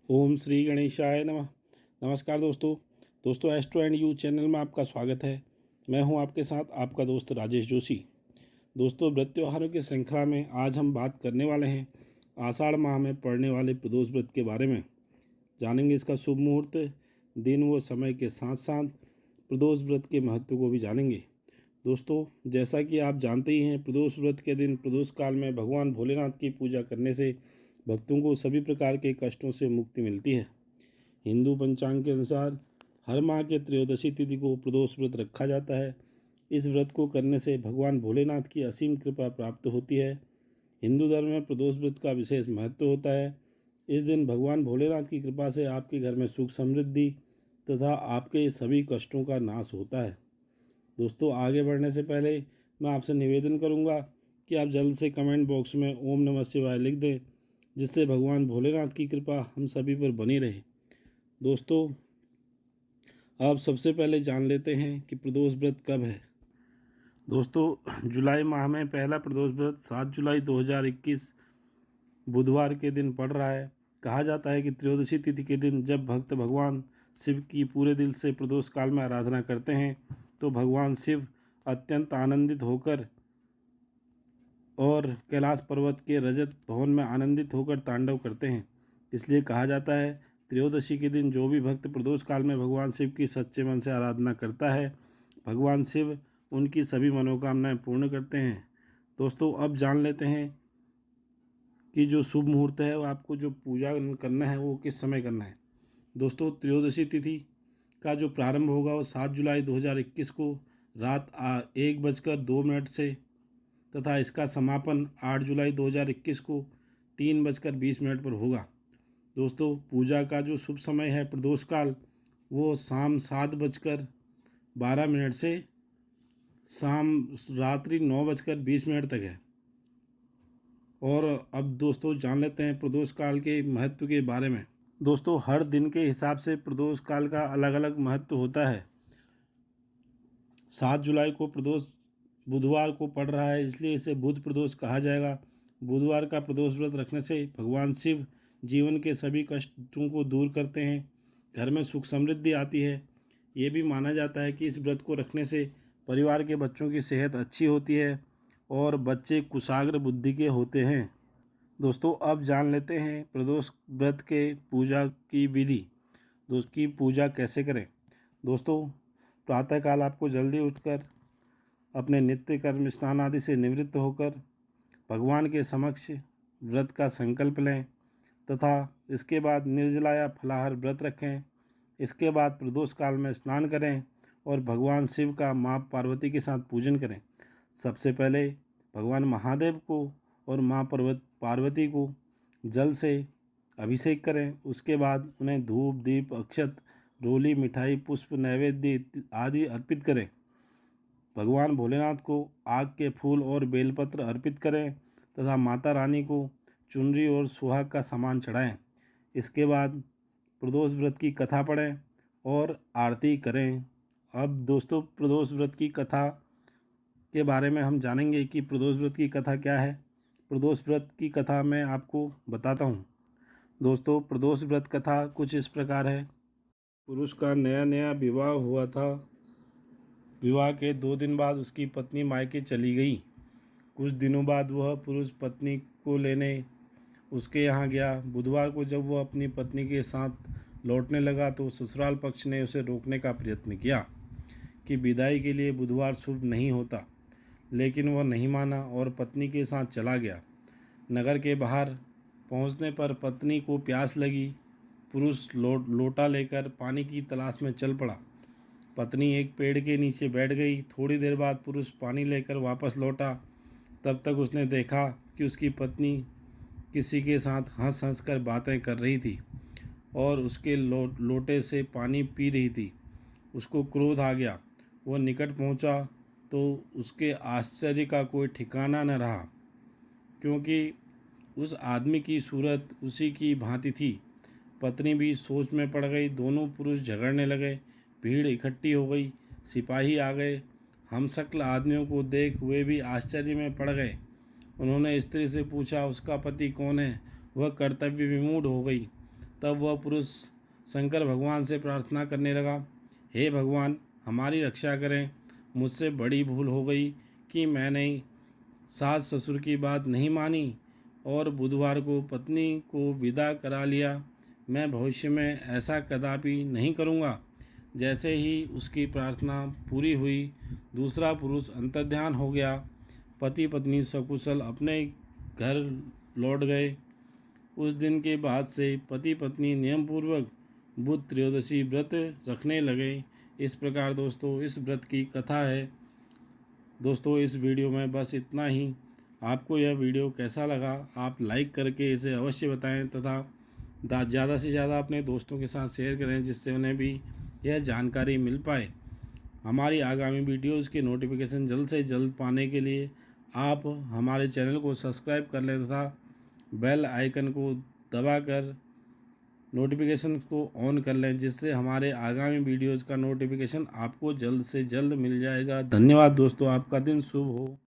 ओम श्री गणेशाय नमः। नमस्कार दोस्तों एस्ट्रो एंड यू चैनल में आपका स्वागत है। मैं हूं आपके साथ आपका दोस्त राजेश जोशी। दोस्तों, व्रत त्योहारों की श्रृंखला में आज हम बात करने वाले हैं आषाढ़ माह में पड़ने वाले प्रदोष व्रत के बारे में। जानेंगे इसका शुभ मुहूर्त, दिन व समय के साथ साथ प्रदोष व्रत के महत्व को भी जानेंगे। दोस्तों, जैसा कि आप जानते ही हैं, प्रदोष व्रत के दिन प्रदोष काल में भगवान भोलेनाथ की पूजा करने से भक्तों को सभी प्रकार के कष्टों से मुक्ति मिलती है। हिंदू पंचांग के अनुसार हर माह के त्रयोदशी तिथि को प्रदोष व्रत रखा जाता है। इस व्रत को करने से भगवान भोलेनाथ की असीम कृपा प्राप्त होती है। हिंदू धर्म में प्रदोष व्रत का विशेष महत्व होता है। इस दिन भगवान भोलेनाथ की कृपा से आपके घर में सुख समृद्धि तथा आपके सभी कष्टों का नाश होता है। दोस्तों, आगे बढ़ने से पहले मैं आपसे निवेदन करूंगा कि आप जल्द से कमेंट बॉक्स में ओम नमः शिवाय लिख दें, जिससे भगवान भोलेनाथ की कृपा हम सभी पर बनी रहे। दोस्तों, अब सबसे पहले जान लेते हैं कि प्रदोष व्रत कब है। दोस्तों, जुलाई माह में पहला प्रदोष व्रत 7 जुलाई 2021 बुधवार के दिन पड़ रहा है। कहा जाता है कि त्रयोदशी तिथि के दिन जब भक्त भगवान शिव की पूरे दिल से प्रदोष काल में आराधना करते हैं तो भगवान शिव अत्यंत आनंदित होकर और कैलाश पर्वत के रजत भवन में आनंदित होकर तांडव करते हैं। इसलिए कहा जाता है, त्रयोदशी के दिन जो भी भक्त प्रदोष काल में भगवान शिव की सच्चे मन से आराधना करता है, भगवान शिव उनकी सभी मनोकामनाएं पूर्ण करते हैं। दोस्तों, अब जान लेते हैं कि जो शुभ मुहूर्त है वो आपको जो पूजा करना है वो किस समय करना है। दोस्तों, त्रयोदशी तिथि का जो प्रारंभ होगा वो 7 जुलाई 2021 को रात 1:02 से तथा इसका समापन 8 जुलाई 2021 को 3:20 पर होगा। दोस्तों, पूजा का जो शुभ समय है प्रदोष काल वो शाम 7:12 से शाम रात्रि 9:20 तक है। और अब दोस्तों जान लेते हैं प्रदोष काल के महत्व के बारे में। दोस्तों, हर दिन के हिसाब से प्रदोष काल का अलग अलग महत्व होता है। 7 जुलाई को प्रदोष बुधवार को पड़ रहा है, इसलिए इसे बुध प्रदोष कहा जाएगा। बुधवार का प्रदोष व्रत रखने से भगवान शिव जीवन के सभी कष्टों को दूर करते हैं, घर में सुख समृद्धि आती है। ये भी माना जाता है कि इस व्रत को रखने से परिवार के बच्चों की सेहत अच्छी होती है और बच्चे कुशाग्र बुद्धि के होते हैं। दोस्तों, अब जान लेते हैं प्रदोष व्रत के पूजा की विधि। दोस्त की पूजा कैसे करें। दोस्तों, प्रातःकाल आपको जल्दी उठकर अपने नित्य कर्म स्नान आदि से निवृत्त होकर भगवान के समक्ष व्रत का संकल्प लें तथा इसके बाद निर्जला या फलाहार व्रत रखें। इसके बाद प्रदोष काल में स्नान करें और भगवान शिव का माँ पार्वती के साथ पूजन करें। सबसे पहले भगवान महादेव को और माँ पार्वती को जल से अभिषेक करें। उसके बाद उन्हें धूप दीप अक्षत रोली मिठाई पुष्प नैवेद्य आदि अर्पित करें। भगवान भोलेनाथ को आग के फूल और बेलपत्र अर्पित करें तथा माता रानी को चुनरी और सुहाग का सामान चढ़ाएं। इसके बाद प्रदोष व्रत की कथा पढ़ें और आरती करें। अब दोस्तों, प्रदोष व्रत की कथा के बारे में हम जानेंगे कि प्रदोष व्रत की कथा क्या है। प्रदोष व्रत की कथा मैं आपको बताता हूँ। दोस्तों, प्रदोष व्रत कथा कुछ इस प्रकार है। पुरुष का नया नया विवाह हुआ था। विवाह के 2 दिन बाद उसकी पत्नी मायके चली गई। कुछ दिनों बाद वह पुरुष पत्नी को लेने उसके यहाँ गया। बुधवार को जब वह अपनी पत्नी के साथ लौटने लगा तो ससुराल पक्ष ने उसे रोकने का प्रयत्न किया कि विदाई के लिए बुधवार शुभ नहीं होता, लेकिन वह नहीं माना और पत्नी के साथ चला गया। नगर के बाहर पहुँचने पर पत्नी को प्यास लगी। पुरुष लोटा लेकर पानी की तलाश में चल पड़ा। पत्नी एक पेड़ के नीचे बैठ गई। थोड़ी देर बाद पुरुष पानी लेकर वापस लौटा। तब तक उसने देखा कि उसकी पत्नी किसी के साथ हंस हंस कर बातें कर रही थी और उसके लोटे से पानी पी रही थी। उसको क्रोध आ गया। वह निकट पहुंचा तो उसके आश्चर्य का कोई ठिकाना न रहा, क्योंकि उस आदमी की सूरत उसी की भांति थी। पत्नी भी सोच में पड़ गई। दोनों पुरुष झगड़ने लगे। भीड़ इकट्ठी हो गई। सिपाही आ गए। हमशक्ल आदमियों को देख वे भी आश्चर्य में पड़ गए। उन्होंने स्त्री से पूछा, उसका पति कौन है। वह कर्तव्य विमूढ़ हो गई। तब वह पुरुष शंकर भगवान से प्रार्थना करने लगा, हे भगवान, हमारी रक्षा करें। मुझसे बड़ी भूल हो गई कि मैंने सास ससुर की बात नहीं मानी और बुधवार को पत्नी को विदा करा लिया। मैं भविष्य में ऐसा कदापि नहीं करूँगा। जैसे ही उसकी प्रार्थना पूरी हुई, दूसरा पुरुष अंतर्ध्यान हो गया। पति पत्नी सकुशल अपने घर लौट गए। उस दिन के बाद से पति पत्नी नियम पूर्वक बुध त्रयोदशी व्रत रखने लगे। इस प्रकार दोस्तों इस व्रत की कथा है। दोस्तों इस वीडियो में बस इतना ही। आपको यह वीडियो कैसा लगा आप लाइक करके इसे अवश्य बताएं तथा ज़्यादा से ज़्यादा अपने दोस्तों के साथ शेयर करें, जिससे उन्हें भी यह जानकारी मिल पाए। हमारी आगामी वीडियोज़ के नोटिफिकेशन जल्द से जल्द पाने के लिए आप हमारे चैनल को सब्सक्राइब कर लें तथा बेल आइकन को दबाकर नोटिफिकेशन को ऑन कर लें, जिससे हमारे आगामी वीडियोज़ का नोटिफिकेशन आपको जल्द से जल्द मिल जाएगा। धन्यवाद दोस्तों, आपका दिन शुभ हो।